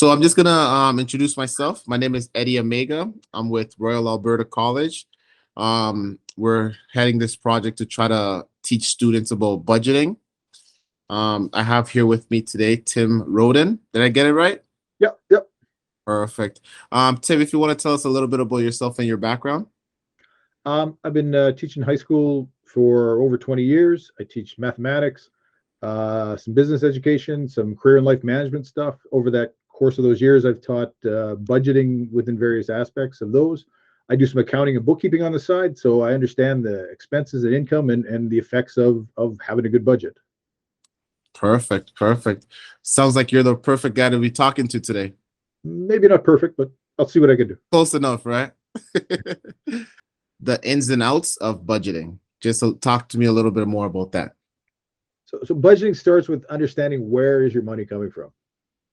So I'm just gonna introduce myself. My name is Eddie Omega. I'm with Royal Alberta College. We're heading this project to try to teach students about budgeting. I have here with me today Tim Roden. Did I get it right? Yep, yep. Perfect. Tim, if you want to tell us a little bit about yourself and your background. I've been teaching high school for over 20 years. I teach mathematics, some business education, some career and life management stuff. Over that course of those years, I've taught budgeting within various aspects of those. I do some accounting and bookkeeping on the side, so I understand the expenses and income and the effects of having a good budget. Perfect, perfect. Sounds like you're the perfect guy to be talking to today. Maybe not perfect, but I'll see what I can do. Close enough, right? The ins and outs of budgeting. Just talk to me a little bit more about that. So budgeting starts with understanding where is your money coming from.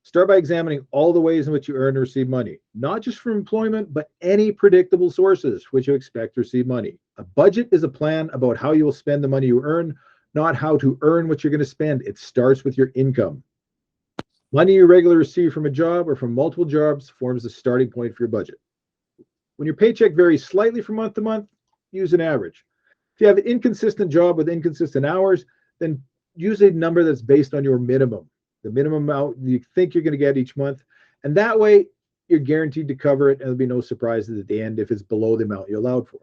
Start by examining all the ways in which you earn and receive money, not just from employment, but any predictable sources which you expect to receive money. A budget is a plan about how you will spend the money you earn, not how to earn what you're going to spend. It starts with your income. Money you regularly receive from a job or from multiple jobs forms the starting point for your budget. When your paycheck varies slightly from month to month, use an average. If you have an inconsistent job with inconsistent hours, then use a number that's based on your minimum, the minimum amount you think you're going to get each month. And that way, you're guaranteed to cover it, and there'll be no surprises at the end if it's below the amount you allowed for.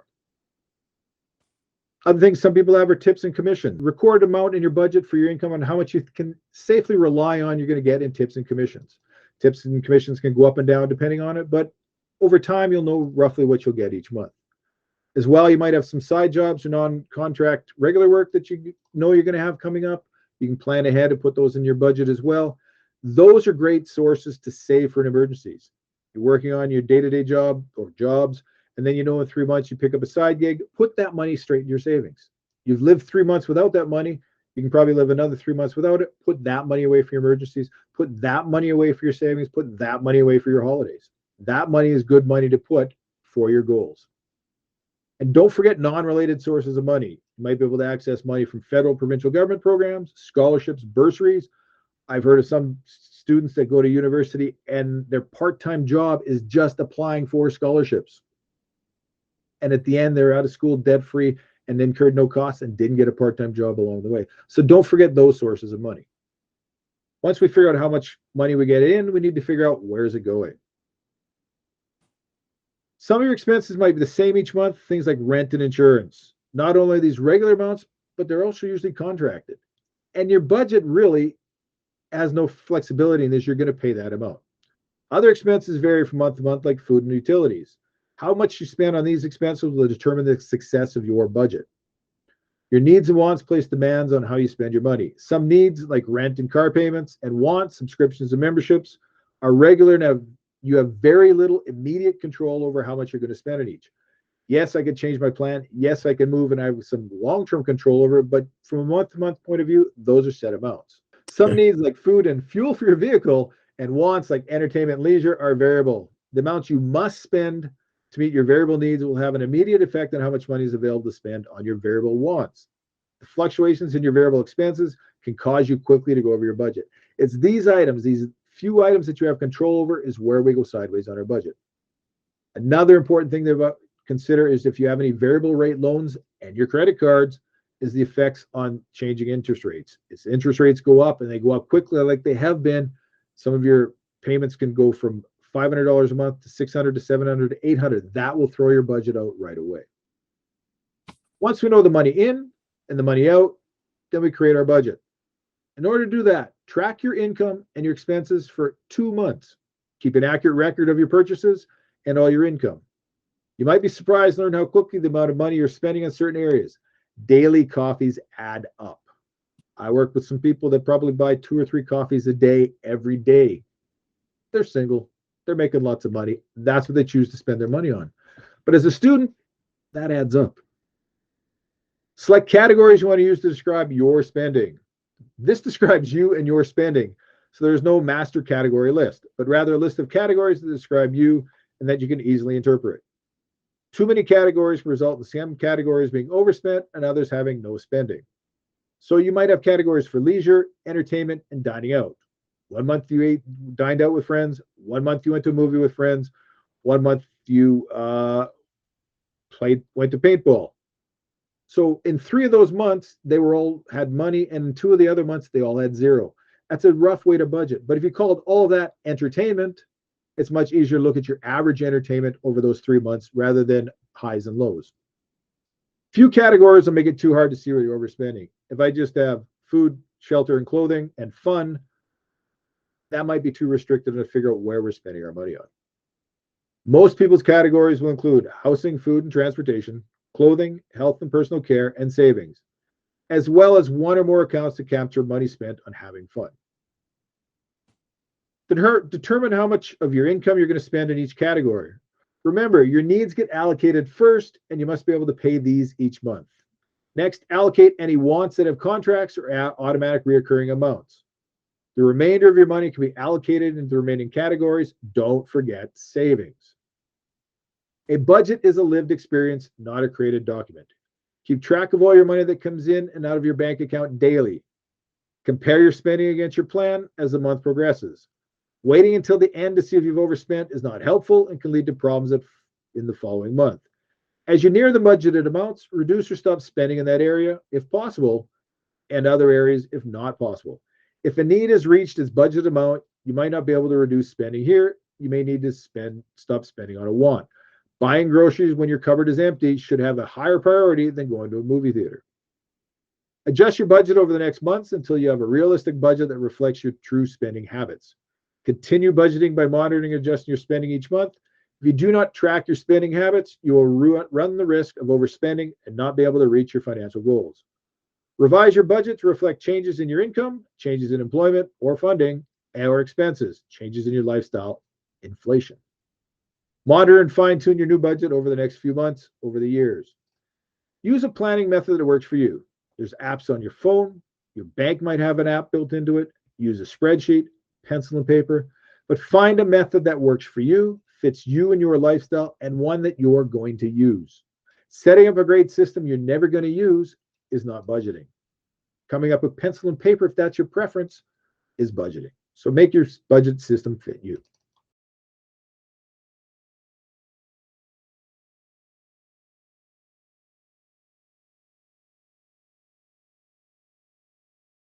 Other things some people have are tips and commission. Record amount in your budget for your income on how much you can safely rely on you're going to get in tips and commissions. Tips and commissions can go up and down depending on it, but over time, you'll know roughly what you'll get each month. As well, you might have some side jobs or non-contract regular work that you know you're going to have coming up. You can plan ahead and put those in your budget as well. Those are great sources to save for emergencies. You're working on your day-to-day job or jobs, and then you know in 3 months you pick up a side gig, put that money straight in your savings. You've lived 3 months without that money. You can probably live another 3 months without it. Put that money away for your emergencies. Put that money away for your savings. Put that money away for your holidays. That money is good money to put for your goals. And don't forget non-related sources of money. You might be able to access money from federal, provincial government programs, scholarships, bursaries. I've heard of some students that go to university and their part-time job is just applying for scholarships. And at the end, they're out of school debt-free and incurred no costs and didn't get a part-time job along the way. So don't forget those sources of money. Once we figure out how much money we get in, we need to figure out where's it going. Some of your expenses might be the same each month, things like rent and insurance. Not only are these regular amounts, but they're also usually contracted. And your budget really has no flexibility in this. You're going to pay that amount. Other expenses vary from month to month, like food and utilities. How much you spend on these expenses will determine the success of your budget. Your needs and wants place demands on how you spend your money. Some needs, like rent and car payments, and wants, subscriptions and memberships, are regular and you have very little immediate control over how much you're going to spend on each. Yes, I could change my plan. Yes, I can move and I have some long-term control over it. But from a month-to-month point of view, those are set amounts. Some needs like food and fuel for your vehicle and wants like entertainment and leisure are variable. The amounts you must spend to meet your variable needs will have an immediate effect on how much money is available to spend on your variable wants. The fluctuations in your variable expenses can cause you quickly to go over your budget. It's these items, these few items that you have control over is where we go sideways on our budget. Another important thing to consider is if you have any variable rate loans and your credit cards is the effects on changing interest rates. As interest rates go up and they go up quickly like they have been, some of your payments can go from $500 a month to $600 to $700 to $800. That will throw your budget out right away. Once we know the money in and the money out, then we create our budget. In order to do that, track your income and your expenses for 2 months. Keep an accurate record of your purchases and all your income. You might be surprised to learn how quickly the amount of money you're spending on certain areas. Daily coffees add up. I work with some people that probably buy 2 or 3 coffees a day every day. They're single. They're making lots of money. That's what they choose to spend their money on. But as a student, that adds up. Select categories you want to use to describe your spending. This describes you and your spending. So there's no master category list, but rather a list of categories that describe you and that you can easily interpret. Too many categories result in some categories being overspent and others having no spending. So you might have categories for leisure, entertainment, and dining out. 1 month you dined out with friends, One month you went to a movie with friends. One month you went to paintball. So in 3 of those months, they were all had money, and in 2 of the other months, they all had zero. That's a rough way to budget. But if you called all of that entertainment, it's much easier to look at your average entertainment over those 3 months rather than highs and lows. Few categories will make it too hard to see where you're overspending. If I just have food, shelter, and clothing and fun, that might be too restrictive to figure out where we're spending our money on. Most people's categories will include housing, food, and transportation, clothing, health and personal care, and savings, as well as one or more accounts to capture money spent on having fun. Determine how much of your income you're going to spend in each category. Remember, your needs get allocated first, and you must be able to pay these each month. Next, allocate any wants that have contracts or automatic reoccurring amounts. The remainder of your money can be allocated into the remaining categories. Don't forget savings. A budget is a lived experience, not a created document. Keep track of all your money that comes in and out of your bank account daily. Compare your spending against your plan as the month progresses. Waiting until the end to see if you've overspent is not helpful and can lead to problems in the following month. As you near the budgeted amounts, reduce or stop spending in that area if possible, and other areas if not possible. If a need has reached its budget amount, you might not be able to reduce spending here. You may need to stop spending on a want. Buying groceries when your cupboard is empty should have a higher priority than going to a movie theater. Adjust your budget over the next months until you have a realistic budget that reflects your true spending habits. Continue budgeting by monitoring and adjusting your spending each month. If you do not track your spending habits, you will run the risk of overspending and not be able to reach your financial goals. Revise your budget to reflect changes in your income, changes in employment or funding, or expenses, changes in your lifestyle, inflation. Monitor and fine-tune your new budget over the next few months, over the years. Use a planning method that works for you. There's apps on your phone. Your bank might have an app built into it. Use a spreadsheet, pencil and paper, but find a method that works for you, fits you and your lifestyle, and one that you're going to use. Setting up a great system you're never going to use is not budgeting. Coming up with pencil and paper, if that's your preference, is budgeting. So make your budget system fit you.